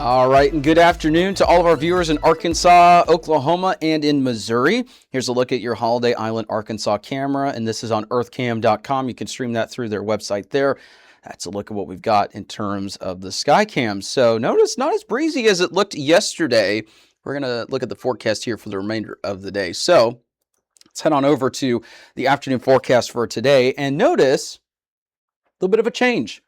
All right, and good afternoon to all of our viewers in Arkansas, Oklahoma, and in Missouri. Here's a look at your Holiday Island, Arkansas camera, and this is on earthcam.com. You can stream that through their website there. That's a look at what we've got in terms of the sky cams. So notice not as breezy as it looked yesterday. We're going to look at the forecast here for the remainder of the day. So let's head on over to the afternoon forecast for today, and notice a little bit of a change.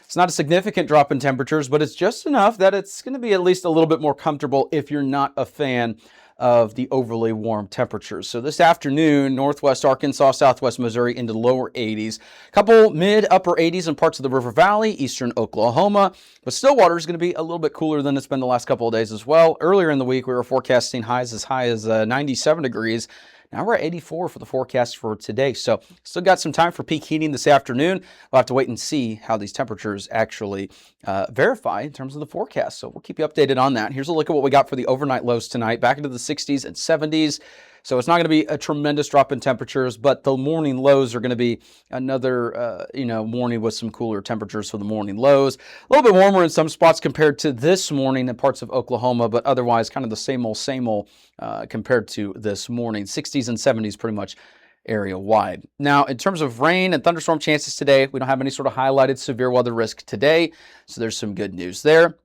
It's not a significant drop in temperatures, but it's just enough that it's going to be at least a little bit more comfortable if you're not a fan of the overly warm temperatures. So this afternoon, northwest Arkansas, southwest Missouri into lower 80s. A couple mid-upper 80s in parts of the River Valley, eastern Oklahoma. But Stillwater is going to be a little bit cooler than it's been the last couple of days as well. Earlier in the week, we were forecasting highs as high as 97 degrees. Now we're at 84 for the forecast for today. So still got some time for peak heating this afternoon. We'll have to wait and see how these temperatures actually verify in terms of the forecast. So we'll keep you updated on that. Here's a look at what we got for the overnight lows tonight, back into the 60s and 70s. So it's not going to be a tremendous drop in temperatures, but the morning lows are going to be another, morning with some cooler temperatures for the morning lows. A little bit warmer in some spots compared to this morning in parts of Oklahoma, but otherwise kind of the same old compared to this morning. 60s and 70s pretty much area wide. Now, in terms of rain and thunderstorm chances today, we don't have any sort of highlighted severe weather risk today, so there's some good news there.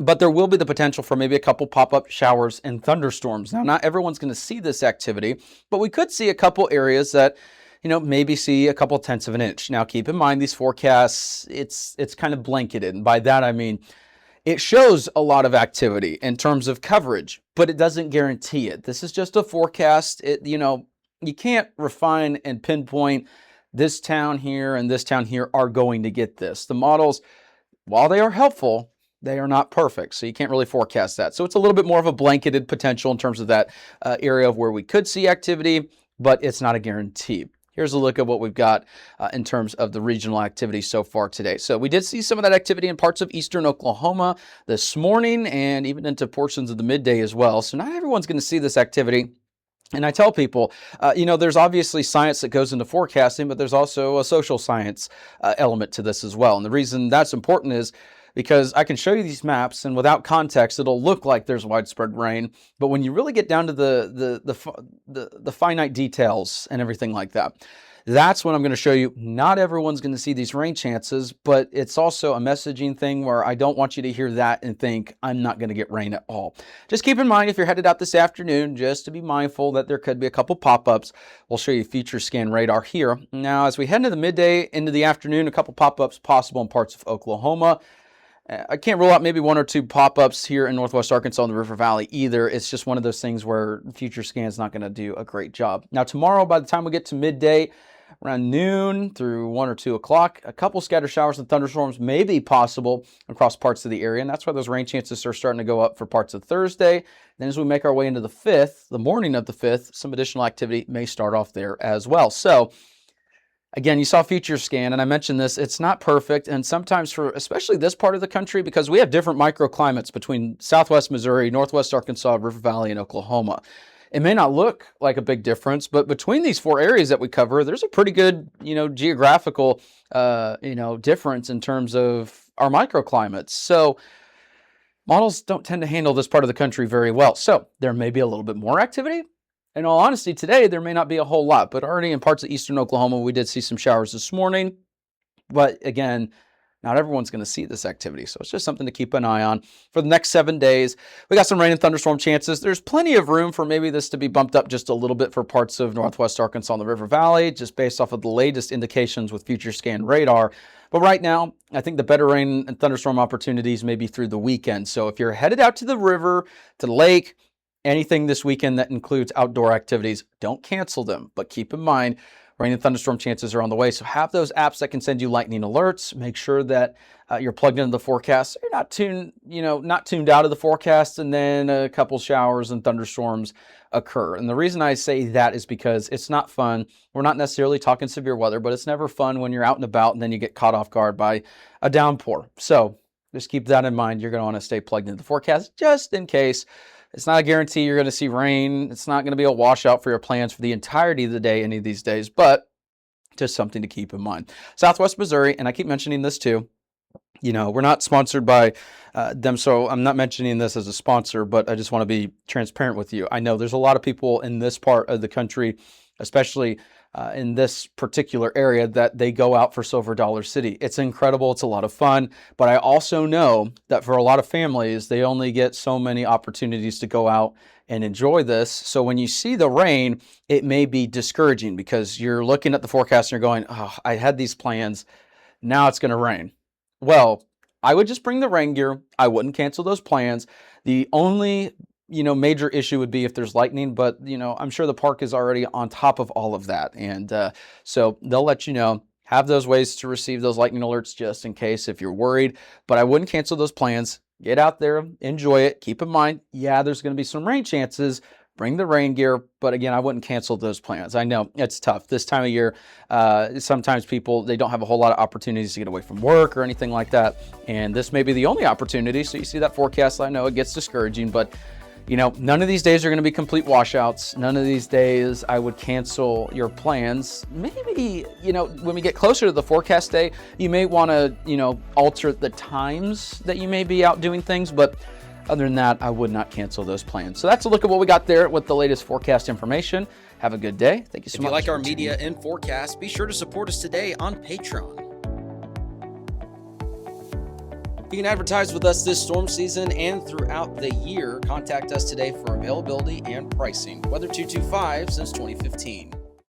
But there will be the potential for maybe a couple pop-up showers and thunderstorms. Now, not everyone's going to see this activity, but we could see a couple areas that, maybe see a couple tenths of an inch. Now, keep in mind these forecasts, it's kind of blanketed. And by that, I mean, it shows a lot of activity in terms of coverage, but it doesn't guarantee it. This is just a forecast. You can't refine and pinpoint this town here and this town here are going to get this. The models, while they are helpful, they are not perfect, so you can't really forecast that. So it's a little bit more of a blanketed potential in terms of that area of where we could see activity, but it's not a guarantee. Here's a look at what we've got in terms of the regional activity so far today. So we did see some of that activity in parts of eastern Oklahoma this morning and even into portions of the midday as well. So not everyone's going to see this activity. And I tell people, there's obviously science that goes into forecasting, but there's also a social science element to this as well. And the reason that's important is because I can show you these maps, and without context, it'll look like there's widespread rain. But when you really get down to the finite details and everything like that, that's when I'm going to show you not everyone's going to see these rain chances, but it's also a messaging thing where I don't want you to hear that and think I'm not going to get rain at all. Just keep in mind if you're headed out this afternoon, just to be mindful that there could be a couple pop-ups. We'll show you future scan radar here. Now, as we head into the midday, into the afternoon, a couple pop-ups possible in parts of Oklahoma. I can't rule out maybe one or two pop-ups here in northwest Arkansas and the River Valley either. It's just one of those things where future scan is not going to do a great job. Now tomorrow, by the time we get to midday, around noon through 1 or 2 o'clock, a couple scattered showers and thunderstorms may be possible across parts of the area, and that's why those rain chances are starting to go up for parts of Thursday. Then as we make our way into the 5th, the morning of the 5th, some additional activity may start off there as well. So again, you saw future scan, and I mentioned this, it's not perfect, and sometimes for especially this part of the country, because we have different microclimates between southwest Missouri, northwest Arkansas, River Valley, and Oklahoma. It may not look like a big difference, but between these four areas that we cover, there's a pretty good, geographical, difference in terms of our microclimates. So models don't tend to handle this part of the country very well. So there may be a little bit more activity. In all honesty, today, there may not be a whole lot, but already in parts of eastern Oklahoma, we did see some showers this morning. But again, not everyone's going to see this activity, so it's just something to keep an eye on. For the next 7 days, we got some rain and thunderstorm chances. There's plenty of room for maybe this to be bumped up just a little bit for parts of northwest Arkansas and the River Valley, just based off of the latest indications with future scan radar. But right now, I think the better rain and thunderstorm opportunities may be through the weekend. So if you're headed out to the river, to the lake, anything this weekend that includes outdoor activities, don't cancel them. But keep in mind, rain and thunderstorm chances are on the way. So have those apps that can send you lightning alerts. Make sure that you're plugged into the forecast. So you're not tuned out of the forecast, and then a couple showers and thunderstorms occur. And the reason I say that is because it's not fun. We're not necessarily talking severe weather, but it's never fun when you're out and about and then you get caught off guard by a downpour. So just keep that in mind. You're going to want to stay plugged into the forecast just in case. It's not a guarantee you're going to see rain. It's not going to be a washout for your plans for the entirety of the day any of these days, but just something to keep in mind. Southwest Missouri, and I keep mentioning this too, We're not sponsored by them, so I'm not mentioning this as a sponsor, but I just want to be transparent with you. I know there's a lot of people in this part of the country, especially in this particular area, that they go out for Silver Dollar City. It's incredible. It's a lot of fun. But I also know that for a lot of families, they only get so many opportunities to go out and enjoy this. So when you see the rain, it may be discouraging because you're looking at the forecast and you're going, oh, I had these plans. Now it's going to rain. Well, I would just bring the rain gear. I wouldn't cancel those plans. The only, major issue would be if there's lightning, but, I'm sure the park is already on top of all of that. And so they'll let you know, have those ways to receive those lightning alerts just in case if you're worried, but I wouldn't cancel those plans. Get out there, enjoy it. Keep in mind, yeah, there's going to be some rain chances. Bring the rain gear, but again, I wouldn't cancel those plans. I know it's tough this time of year. Sometimes people, they don't have a whole lot of opportunities to get away from work or anything like that, and this may be the only opportunity. So you see that forecast, I know it gets discouraging, but none of these days are going to be complete washouts. None of these days I would cancel your plans. Maybe, when we get closer to the forecast day, you may want to, alter the times that you may be out doing things, but other than that, I would not cancel those plans. So that's a look at what we got there with the latest forecast information. Have a good day. Thank you so much. If you like our media and forecast, be sure to support us today on Patreon. You can advertise with us this storm season and throughout the year. Contact us today for availability and pricing. Weather 225 since 2015.